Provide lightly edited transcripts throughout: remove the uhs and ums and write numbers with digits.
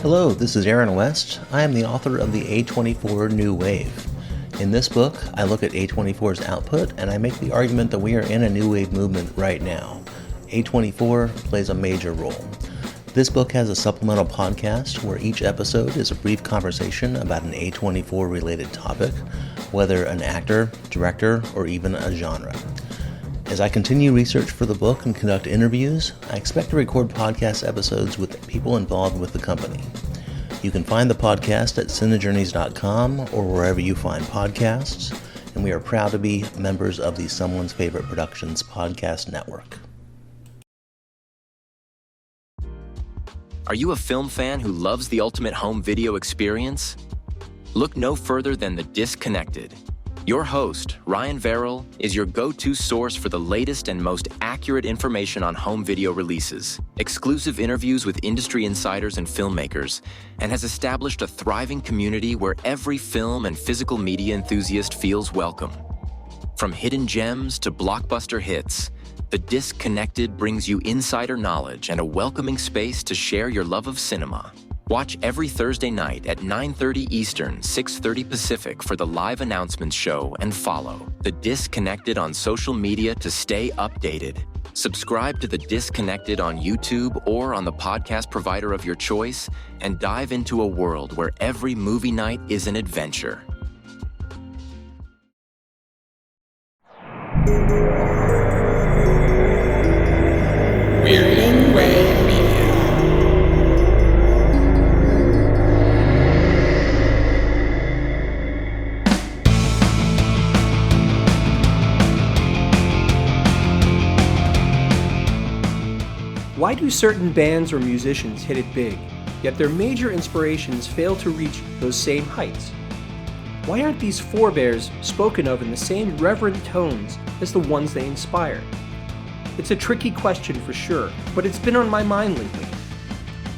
Hello, this is Aaron West. I am the author of the A24 New Wave. In this book, I look at A24's output and I make the argument that we are in a new wave movement right now. A24 plays a major role. This book has a supplemental podcast where each episode is a brief conversation about an A24 related topic, whether an actor, director, or even a genre. As I continue research for the book and conduct interviews, I expect to record podcast episodes with people involved with the company. You can find the podcast at cinejourneys.com or wherever you find podcasts, and we are proud to be members of the Someone's Favorite Productions podcast network. Are you a film fan who loves the ultimate home video experience? Look no further than The Disconnected. Your host, Ryan Verrill, is your go-to source for the latest and most accurate information on home video releases, exclusive interviews with industry insiders and filmmakers, and has established a thriving community where every film and physical media enthusiast feels welcome. From hidden gems to blockbuster hits, The Disconnected brings you insider knowledge and a welcoming space to share your love of cinema. Watch every Thursday night at 9:30 Eastern, 6:30 Pacific for the live announcements show and follow The Disconnected on social media to stay updated. Subscribe to The Disconnected on YouTube or on the podcast provider of your choice and dive into a world where every movie night is an adventure. Weirding Way Media. Why do certain bands or musicians hit it big, yet their major inspirations fail to reach those same heights? Why aren't these forebears spoken of in the same reverent tones as the ones they inspired? It's a tricky question for sure, but it's been on my mind lately.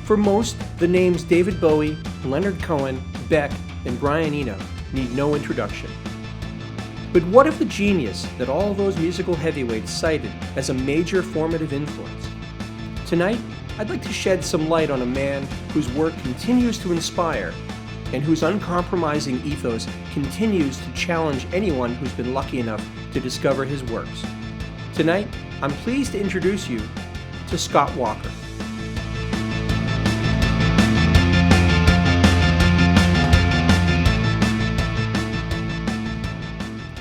For most, the names David Bowie, Leonard Cohen, Beck, and Brian Eno need no introduction. But what of the genius that all those musical heavyweights cited as a major formative influence? Tonight, I'd like to shed some light on a man whose work continues to inspire and whose uncompromising ethos continues to challenge anyone who's been lucky enough to discover his works. Tonight, I'm pleased to introduce you to Scott Walker.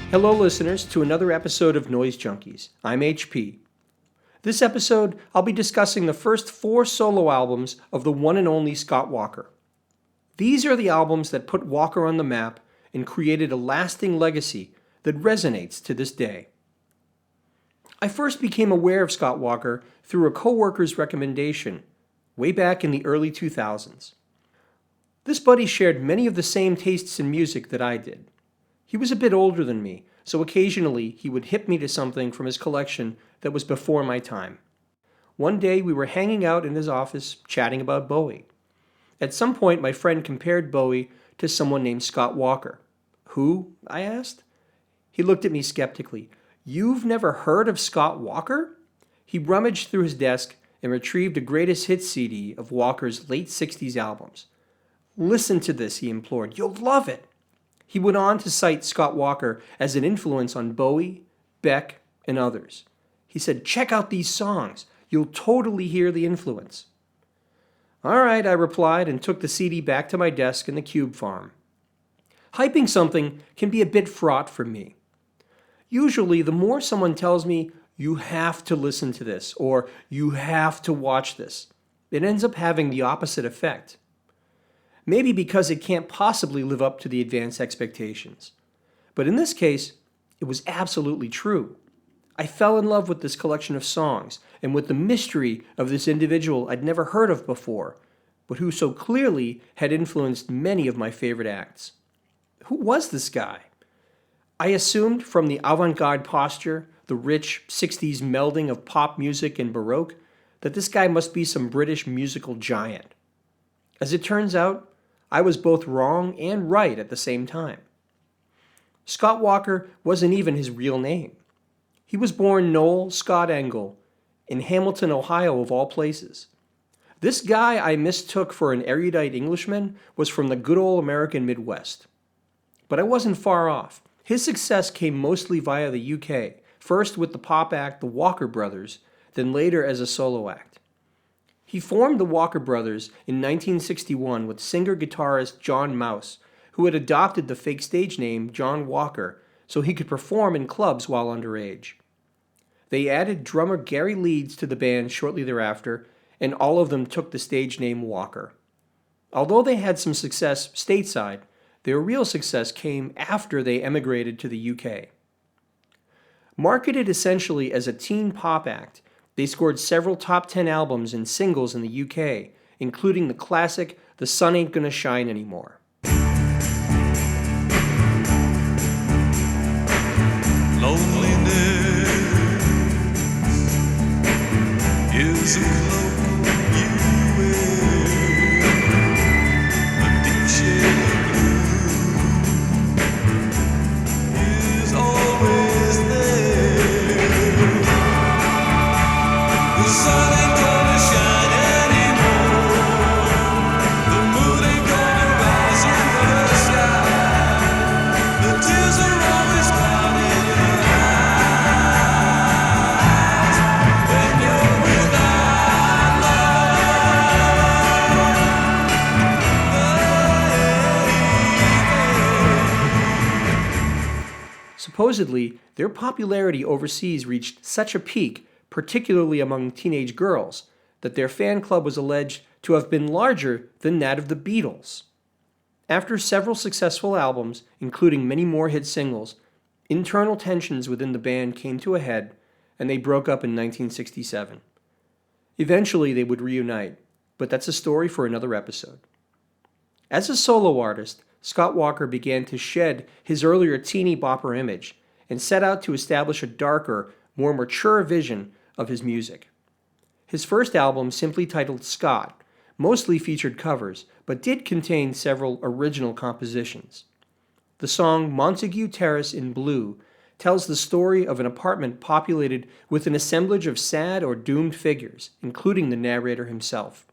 Hello listeners to another episode of Noise Junkies. I'm HP. This episode, I'll be discussing the first 4 solo albums of the one and only Scott Walker. These are the albums that put Walker on the map and created a lasting legacy that resonates to this day. I first became aware of Scott Walker through a coworker's recommendation way back in the early 2000s. This buddy shared many of the same tastes in music that I did. He was a bit older than me, so occasionally he would hip me to something from his collection that was before my time. One day we were hanging out in his office chatting about Bowie. At some point my friend compared Bowie to someone named Scott Walker. Who? I asked. He looked at me skeptically. You've never heard of Scott Walker? He rummaged through his desk and retrieved a greatest hits CD of Walker's late 60s albums. Listen to this, he implored. You'll love it. He went on to cite Scott Walker as an influence on Bowie, Beck, and others. He said, check out these songs. You'll totally hear the influence. All right, I replied and took the CD back to my desk in the Cube Farm. Hyping something can be a bit fraught for me. Usually, the more someone tells me, you have to listen to this, or you have to watch this, it ends up having the opposite effect. Maybe because it can't possibly live up to the advanced expectations. But in this case, it was absolutely true. I fell in love with this collection of songs and with the mystery of this individual I'd never heard of before, but who so clearly had influenced many of my favorite acts. Who was this guy? I assumed from the avant-garde posture, the rich 60s melding of pop music and Baroque, that this guy must be some British musical giant. As it turns out, I was both wrong and right at the same time. Scott Walker wasn't even his real name. He was born Noel Scott Engel in Hamilton, Ohio, of all places. This guy I mistook for an erudite Englishman was from the good old American Midwest. But I wasn't far off. His success came mostly via the UK, first with the pop act the Walker Brothers, then later as a solo act. He formed the Walker Brothers in 1961 with singer-guitarist John Mouse, who had adopted the fake stage name John Walker so he could perform in clubs while underage. They added drummer Gary Leeds to the band shortly thereafter, and all of them took the stage name Walker. Although they had some success stateside, their real success came after they emigrated to the UK. Marketed essentially as a teen pop act, they scored several top 10 albums and singles in the UK, including the classic The Sun Ain't Gonna Shine Anymore. Loneliness is a cloak you wear, a deep shade of blue is always there. The sun ain't gonna shine anymore, the moon ain't gonna rise over the sky, the tears are always clouded in eyes when you're without love. Supposedly, their popularity overseas reached such a peak, particularly among teenage girls, that their fan club was alleged to have been larger than that of the Beatles. After several successful albums, including many more hit singles, internal tensions within the band came to a head, and they broke up in 1967. Eventually, they would reunite, but that's a story for another episode. As a solo artist, Scott Walker began to shed his earlier teeny bopper image and set out to establish a darker, more mature vision of his music. His first album, simply titled Scott, mostly featured covers, but did contain several original compositions. The song Montague Terrace in Blue tells the story of an apartment populated with an assemblage of sad or doomed figures, including the narrator himself.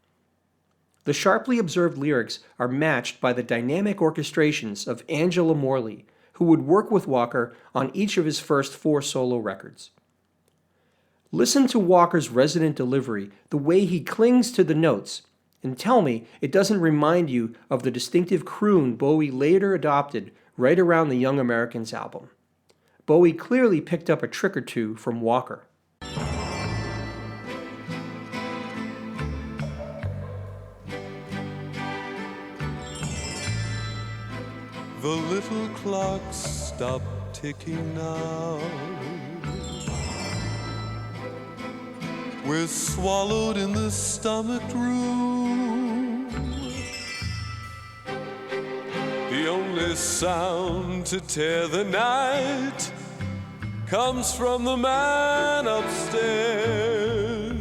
The sharply observed lyrics are matched by the dynamic orchestrations of Angela Morley, who would work with Walker on each of his first 4 solo records. Listen to Walker's resonant delivery, the way he clings to the notes, and tell me it doesn't remind you of the distinctive croon Bowie later adopted right around the Young Americans album. Bowie clearly picked up a trick or two from Walker. The little clocks stop ticking now. We're swallowed in the stomached room. The only sound to tear the night comes from the man upstairs.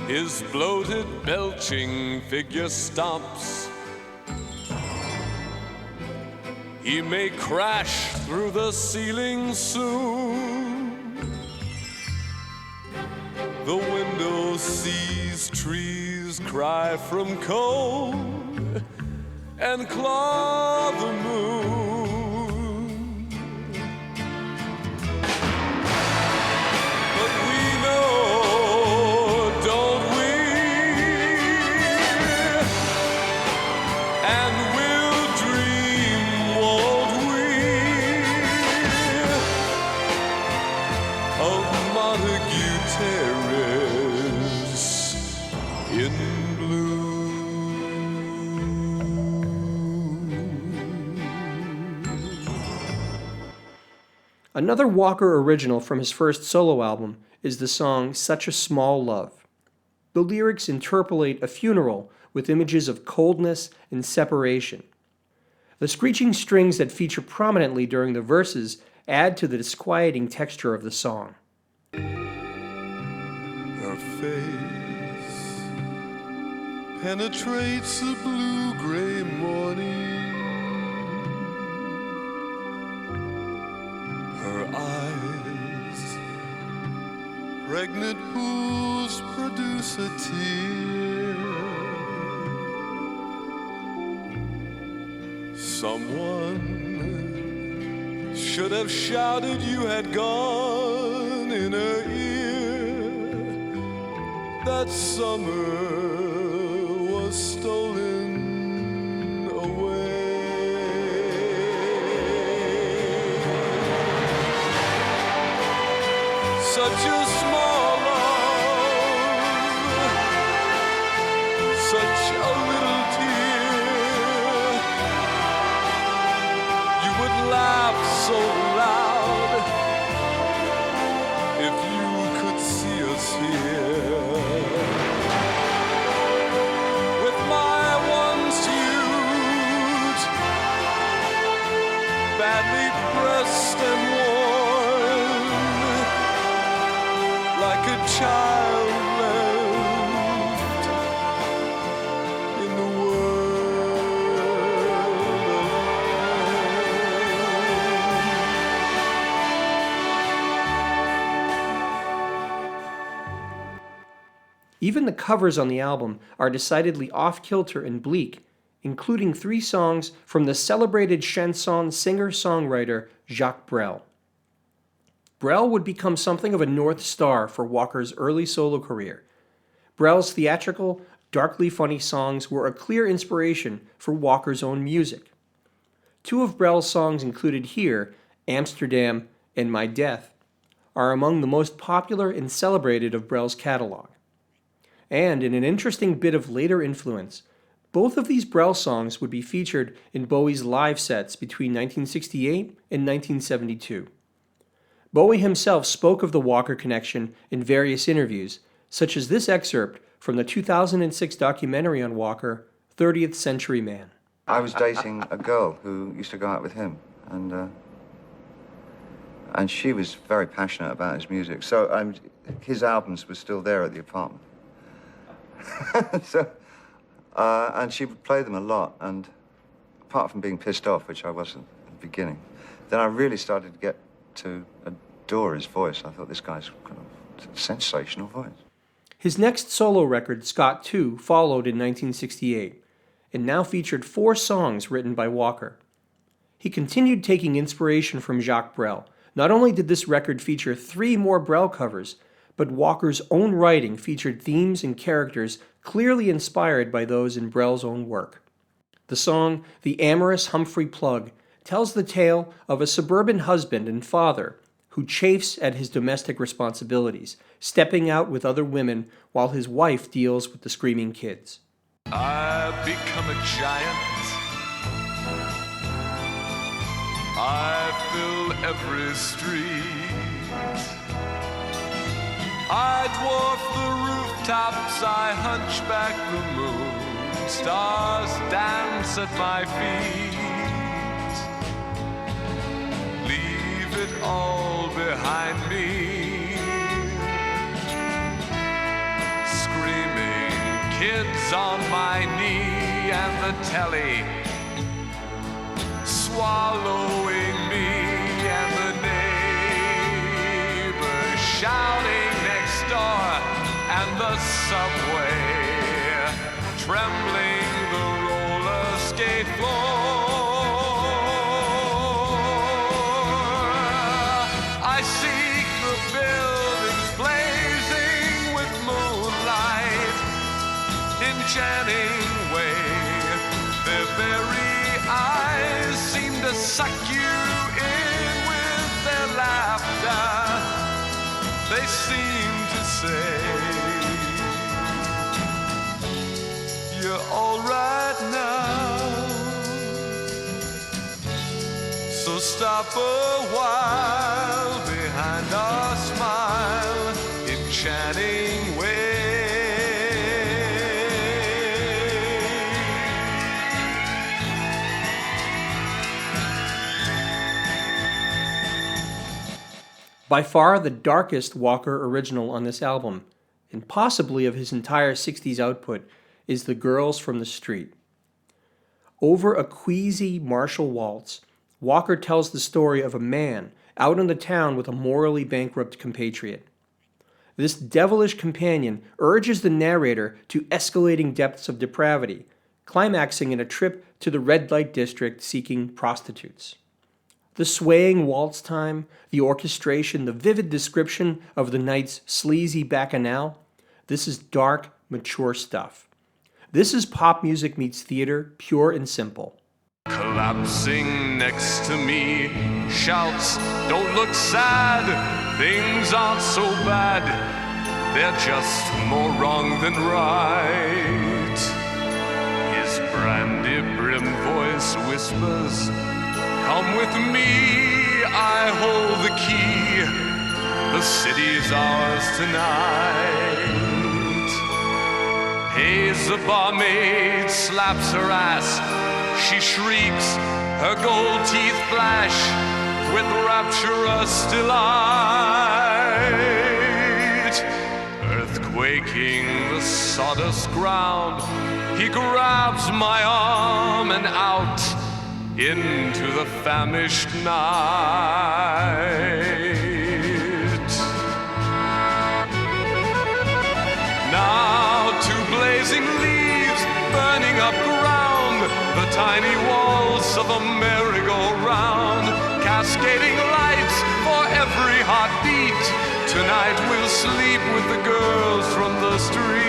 His bloated, belching figure stops. He may crash through the ceiling soon. The window sees trees cry from cold and claw the moon. But we know, don't we? And we'll dream, won't we, of Montague Terrace in blue. Another Walker original from his first solo album is the song Such a Small Love. The lyrics interpolate a funeral with images of coldness and separation. The screeching strings that feature prominently during the verses add to the disquieting texture of the song. Her face penetrates the blue-gray morning. Her eyes pregnant pools produce a tear. Someone should have shouted you had gone in her ear. That summer was stolen away. Such a small love, such a little tear. You would laugh so loud if you could see us here. With my once huge, badly pressed and worn, like a child left in the world alone. Even the covers on the album are decidedly off-kilter and bleak, including 3 songs from the celebrated chanson singer-songwriter Jacques Brel. Brel would become something of a North Star for Walker's early solo career. Brel's theatrical, darkly funny songs were a clear inspiration for Walker's own music. 2 of Brel's songs included here, Amsterdam and My Death, are among the most popular and celebrated of Brel's catalog. And in an interesting bit of later influence, both of these Brel songs would be featured in Bowie's live sets between 1968 and 1972. Bowie himself spoke of the Walker connection in various interviews, such as this excerpt from the 2006 documentary on Walker, 30th Century Man. I was dating a girl who used to go out with him, and she was very passionate about his music. So his albums were still there at the apartment. And she would play them a lot, and apart from being pissed off, which I wasn't at the beginning, then I really started to get to adore his voice. I thought, this guy's kind of a sensational voice. His next solo record, Scott 2, followed in 1968, and now featured 4 songs written by Walker. He continued taking inspiration from Jacques Brel. Not only did this record feature 3 more Brel covers, but Walker's own writing featured themes and characters clearly inspired by those in Brel's own work. The song, The Amorous Humphrey Plug, tells the tale of a suburban husband and father who chafes at his domestic responsibilities, stepping out with other women while his wife deals with the screaming kids. I've become a giant. I fill every street. I dwarf the rooftops, I hunchback the moon. Stars dance at my feet. Leave it all behind me. Screaming kids on my knee, and the telly swallowing me, and the neighbors shouting next door, and the subway trembling the roller skate floor. I seek the buildings blazing with moonlight, enchanting way. Their very eyes seem to suck you in with their laughter. They seem to say, you're all right now, so stop a while behind our smile, enchanting way. By far the darkest Walker original on this album, and possibly of his entire 60s output, is The Girls from the Street. Over a queasy martial waltz, Walker tells the story of a man out in the town with a morally bankrupt compatriot. This devilish companion urges the narrator to escalating depths of depravity, climaxing in a trip to the red light district seeking prostitutes. The swaying waltz time, the orchestration, the vivid description of the night's sleazy bacchanal, this is dark, mature stuff. This is pop music meets theater, pure and simple. Collapsing next to me, shouts, "Don't look sad, things aren't so bad, they're just more wrong than right." His brandy brim voice whispers, "Come with me, I hold the key, the city's ours tonight." Pays the barmaid, slaps her ass, she shrieks, her gold teeth flash with rapturous delight. Earthquaking the sawdust ground, he grabs my arm and out into the famished night. Now two blazing leaves burning up ground, the tiny walls of a merry-go-round, cascading lights for every heartbeat. Tonight we'll sleep with the girls from the streets.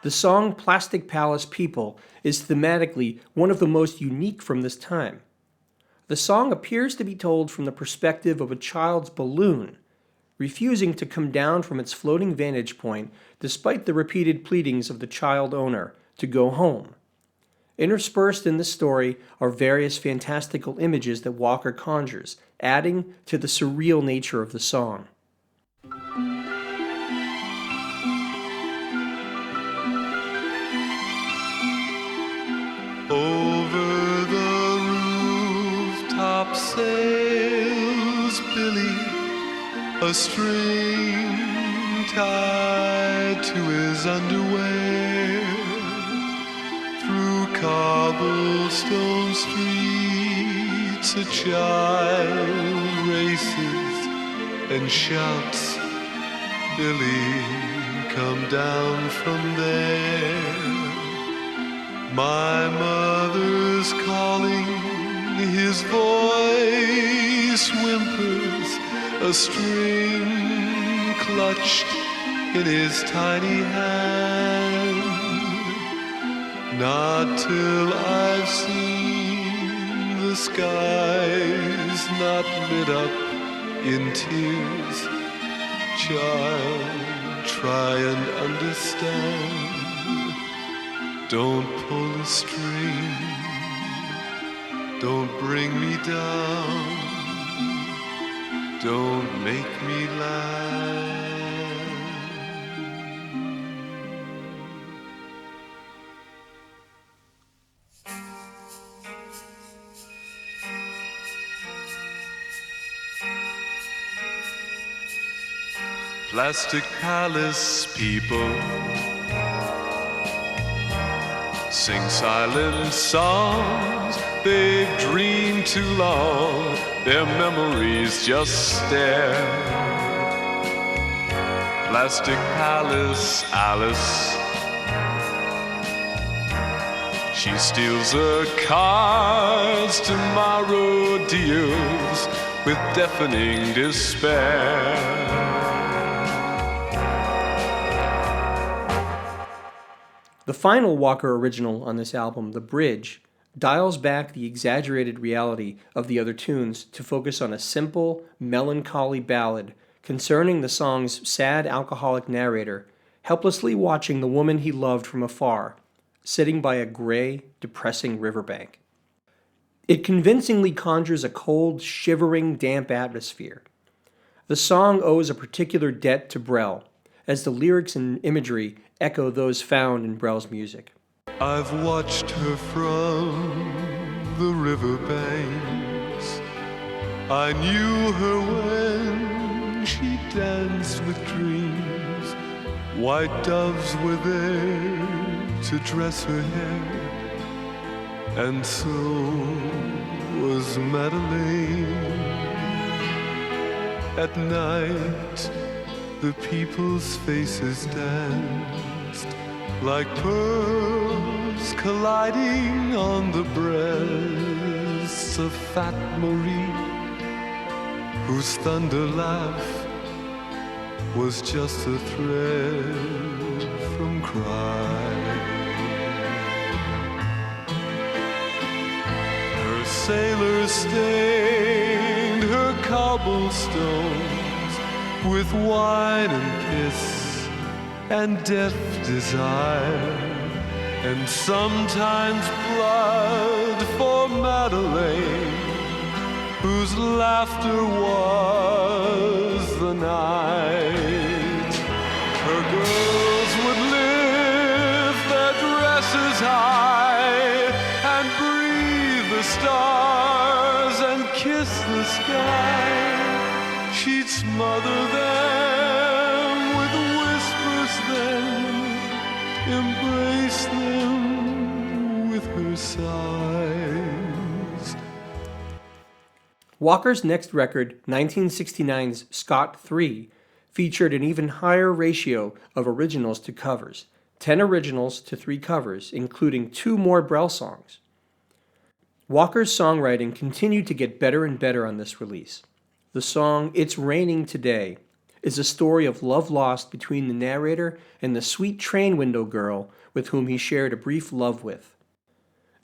The song Plastic Palace People is thematically one of the most unique from this time. The song appears to be told from the perspective of a child's balloon, refusing to come down from its floating vantage point despite the repeated pleadings of the child owner to go home. Interspersed in the story are various fantastical images that Walker conjures, adding to the surreal nature of the song. Over the rooftop sails Billy, a string tied to his underwear. Through cobblestone streets a child races and shouts, "Billy, come down from there." My mother's calling, his voice whimpers, a string clutched in his tiny hand. Not till I've seen the skies not lit up in tears, child, try and understand. Don't pull a string, don't bring me down, don't make me laugh. Plastic Palace people sing silent songs, they've dreamed too long, their memories just stare. Plastic Palace Alice, she steals her cards, tomorrow deals with deafening despair. The final Walker original on this album, The Bridge, dials back the exaggerated reality of the other tunes to focus on a simple, melancholy ballad concerning the song's sad alcoholic narrator helplessly watching the woman he loved from afar, sitting by a gray, depressing riverbank. It convincingly conjures a cold, shivering, damp atmosphere. The song owes a particular debt to Brel, as the lyrics and imagery echo those found in Brel's music. I've watched her from the riverbanks. I knew her when she danced with dreams. White doves were there to dress her hair, and so was Madeleine. At night, the people's faces danced like pearls colliding on the breasts of fat Marie, whose thunder laugh was just a thread from crying. Her sailors stained her cobblestones with wine and piss and deaf desire, and sometimes blood for Madeleine, whose laughter was the night. Her girls would lift their dresses high and breathe the stars and kiss the sky. She'd smother them with whispers, then embrace them with her sighs. Walker's next record, 1969's Scott 3, featured an even higher ratio of originals to covers, 10 originals to 3 covers, including 2 more Brel songs. Walker's songwriting continued to get better and better on this release. The song It's Raining Today is a story of love lost between the narrator and the sweet train window girl with whom he shared a brief love with.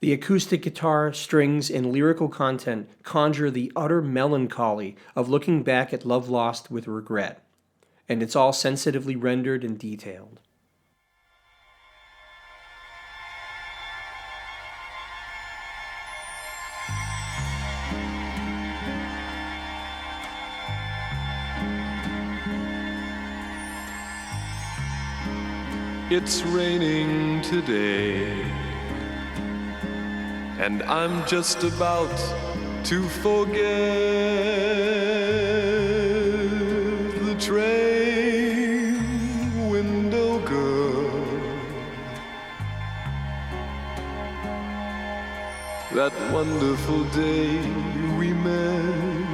The acoustic guitar, strings, and lyrical content conjure the utter melancholy of looking back at love lost with regret, and it's all sensitively rendered and detailed. It's raining today, and I'm just about to forget the train window girl, that wonderful day we met.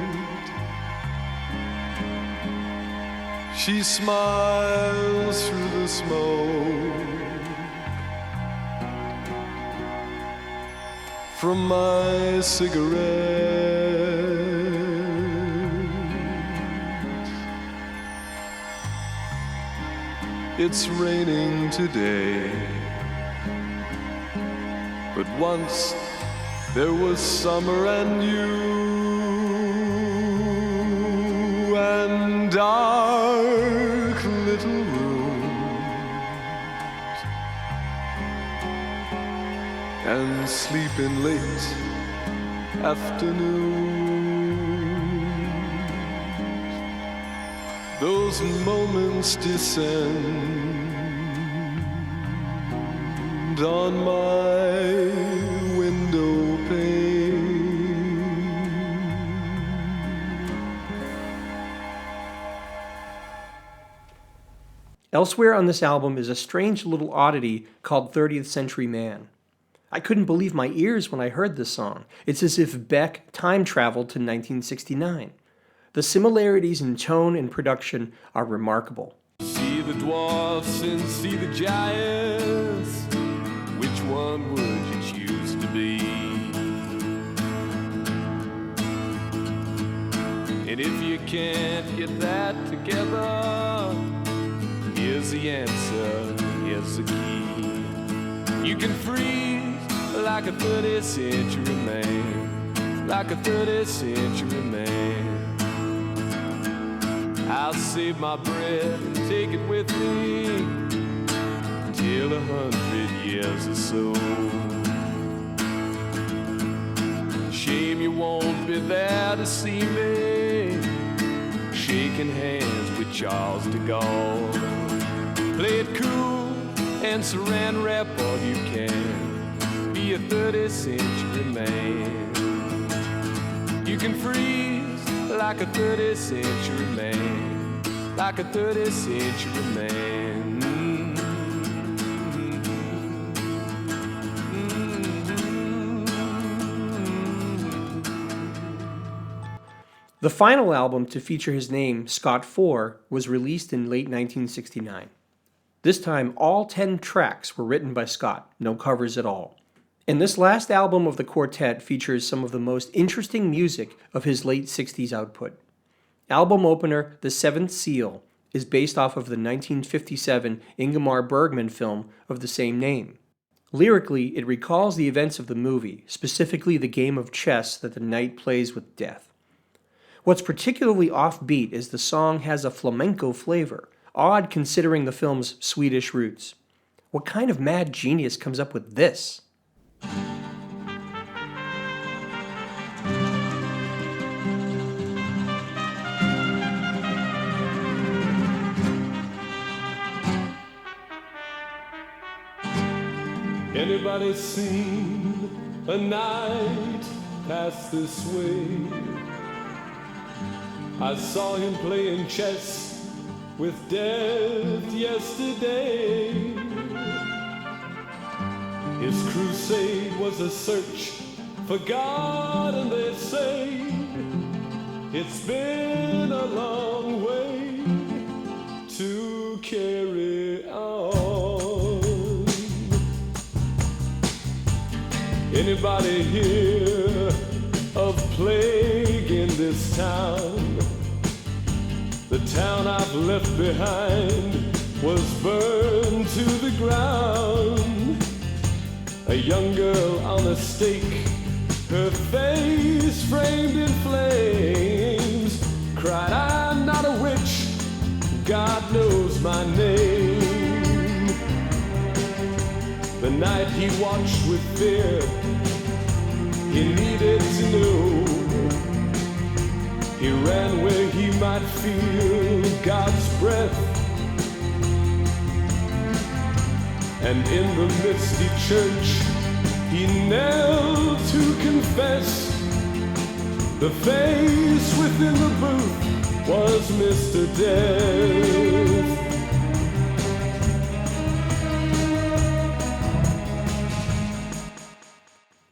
She smiles through the smoke from my cigarette. It's raining today, but once there was summer and you and dark little rooms and sleeping late afternoons. Those moments descend on my window pane. Elsewhere on this album is a strange little oddity called 30th Century Man. I couldn't believe my ears when I heard this song. It's as if Beck time traveled to 1969. The similarities in tone and production are remarkable. See the dwarfs and see the giants. Which one would you choose to be? And if you can't get that together, here's the answer, here's the key. You can freeze like a 30th century man, like a 30th century man. I'll save my breath and take it with me till 100 years or so. Shame you won't be there to see me shaking hands with Charles de Gaulle. Play it cool and saran wrap all you can. Be a 30th century man. You can freeze like a 30th century man. like a 30th century man. The final album to feature his name, Scott 4, was released in late 1969. This time, all 10 tracks were written by Scott, no covers at all. And this last album of the quartet features some of the most interesting music of his late 60s output. Album opener, The Seventh Seal, is based off of the 1957 Ingmar Bergman film of the same name. Lyrically, it recalls the events of the movie, specifically the game of chess that the knight plays with death. What's particularly offbeat is the song has a flamenco flavor, odd considering the film's Swedish roots. What kind of mad genius comes up with this? Anybody seen a night pass this way? I saw him playing chess with death yesterday. His crusade was a search for God, and they say it's been a long way to carry on. Anybody hear of plague in this town? The town I've left behind was burned to the ground. A young girl on a stake, her face framed in flames, cried, "I'm not a witch, God knows my name." The night he watched with fear, he needed to know. He ran where he might feel God's breath. And in the misty church, he knelt to confess. The face within the booth was Mr. Death.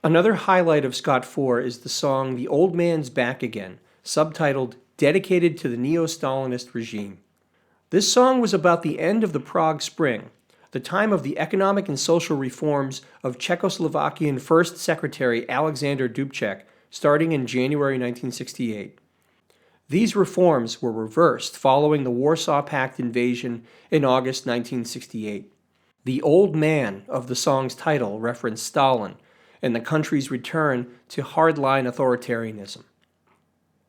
Another highlight of Scott 4 is the song The Old Man's Back Again, subtitled Dedicated to the Neo-Stalinist Regime. This song was about the end of the Prague Spring, the time of the economic and social reforms of Czechoslovakian First Secretary Alexander Dubček, starting in January 1968. These reforms were reversed following the Warsaw Pact invasion in August 1968. The old man of the song's title referenced Stalin and the country's return to hardline authoritarianism.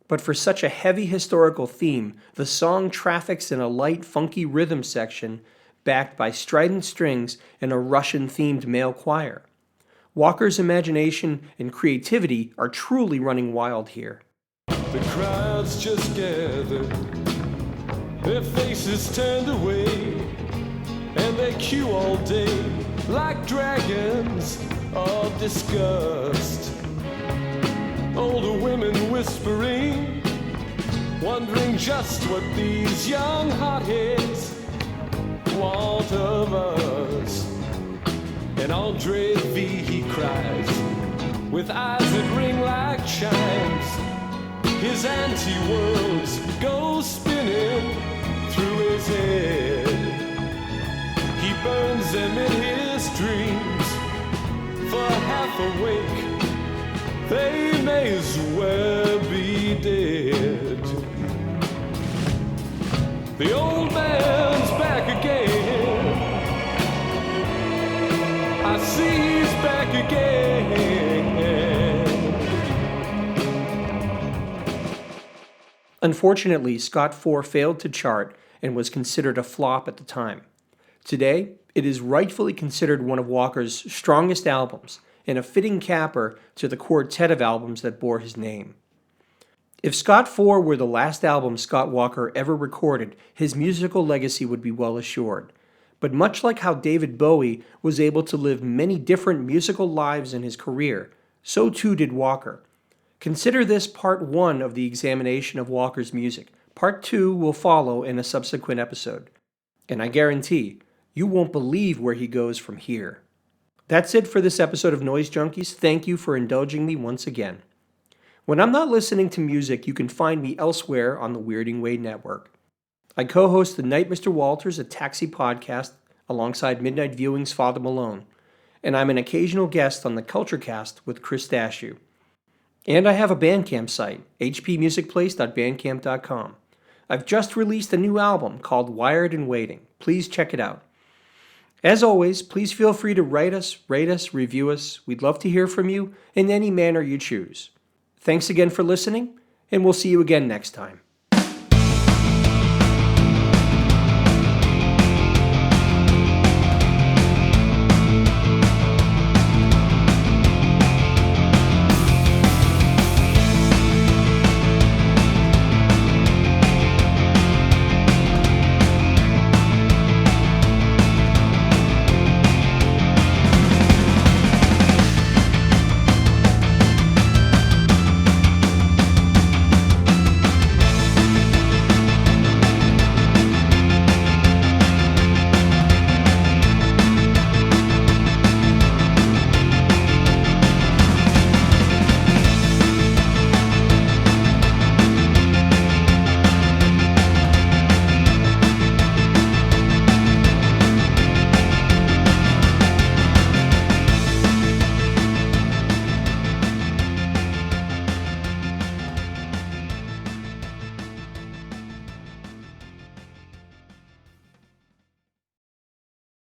But for such a heavy historical theme, the song traffics in a light, funky rhythm section backed by strident strings and a Russian-themed male choir. Walker's imagination and creativity are truly running wild here. The crowds just gathered, their faces turned away, and they queue all day like dragons of disgust. Older women whispering, wondering just what these young hotheads want of us. And Andre V, he cries, with eyes that ring like chimes. His anti-worlds go spinning through his head. He burns them in his dreams. For half awake, they may as well be dead. The old man's back again. I see he's back again. Unfortunately, Scott 4 failed to chart and was considered a flop at the time. Today, it is rightfully considered one of Walker's strongest albums and a fitting capper to the quartet of albums that bore his name. If Scott 4 were the last album Scott Walker ever recorded, his musical legacy would be well assured. But much like how David Bowie was able to live many different musical lives in his career, so too did Walker. Consider this part 1 of the examination of Walker's music. Part 2 will follow in a subsequent episode, and I guarantee you won't believe where he goes from here. That's it for this episode of Noise Junkies. Thank you for indulging me once again. When I'm not listening to music, you can find me elsewhere on the Weirding Way Network. I co-host the Night Mr. Walters, a taxi podcast, alongside Midnight Viewing's Father Malone, and I'm an occasional guest on the CultureCast with Chris Dashew. And I have a Bandcamp site, hpmusicplace.bandcamp.com. I've just released a new album called Wired and Waiting. Please check it out. As always, please feel free to write us, rate us, review us. We'd love to hear from you in any manner you choose. Thanks again for listening, and we'll see you again next time.